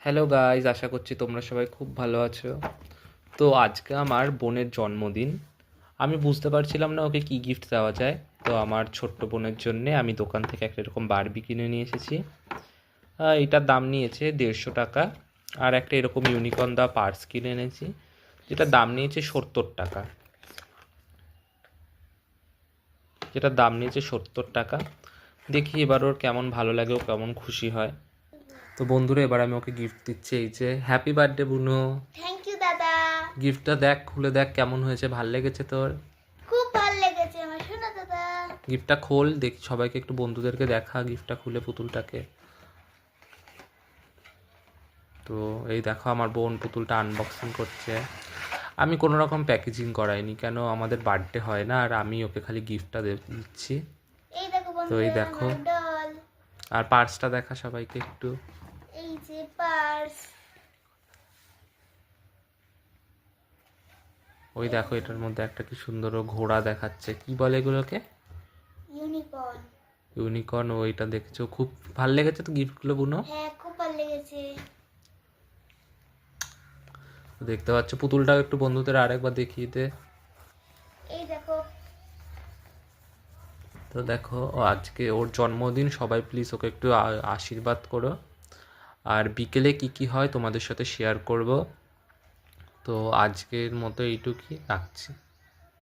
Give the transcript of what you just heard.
Hello guys, আশা করছি তোমরা সবাই খুব ভালো আছো। তো আজকে আমার বোনের জন্মদিন। আমি বুঝতে পারছিলাম না ওকে কী গিফট দেওয়া যায়। তো আমার ছোট্ট বোনের জন্যে আমি দোকান থেকে একটা এরকম বারবি কিনে নিয়ে এসেছি। এটার দাম নিয়েছে 150 টাকা। আর একটা এরকম ইউনিকর্ন দা পার্স কিনে এনেছি, যেটার দাম নিয়েছে 70 টাকা। দেখি এবার ওর কেমন ভালো লাগে, ও কেমন খুশি হয়। তো বন্ধুরা, এবার আমি ওকে গিফট দিচ্ছি। এই যে হ্যাপি বার্থডে বুনু। থ্যাংক ইউ দাদা। গিফটটা দেখ, খুলে দেখ কেমন হয়েছে, ভাল লেগেছে তোর? খুব ভালো লেগেছে আমার শোনা দাদা। গিফটটা খোল দেখি, সবাইকে একটু বন্ধুদেরকে দেখা গিফটটা খুলে পুতুলটাকে। তো এই দেখো আমার বোন পুতুলটা আনবক্সিং করছে। আমি কোনো রকম প্যাকেজিং করাইনি, কেন আমাদের বার্থডে হয় না, আর আমি ওকে খালি গিফটটা দিচ্ছি। এই দেখো তো এই বন্ধুরা দেখো, আমার ডল। আর পার্সটা দেখা সবাইকে একটু। এই যে পার্স। ওই দেখো, এটার মধ্যে একটা কি সুন্দর ও ঘোড়া দেখাচ্ছে, কি বলে এগুলোকে? ইউনিকর্ন। ইউনিকর্ন। ওইটা দেখেছো, খুব ভাল লেগেছে তো গিফটগুলো বুনো? হ্যাঁ খুব ভালো লেগেছে। দেখতে পাচ্ছ পুতুলটাও একটু বন্ধুদের আরেকবার দেখিয়ে দে। এই দেখো। তো দেখো, ও আজকে ওর জন্মদিন, সবাই প্লিজ ওকে একটু আশীর্বাদ করো। আর বিকেলে কি কি হয় তোমাদের সাথে শেয়ার করব। তো আজকের মতো এইটুকুই, রাখছি।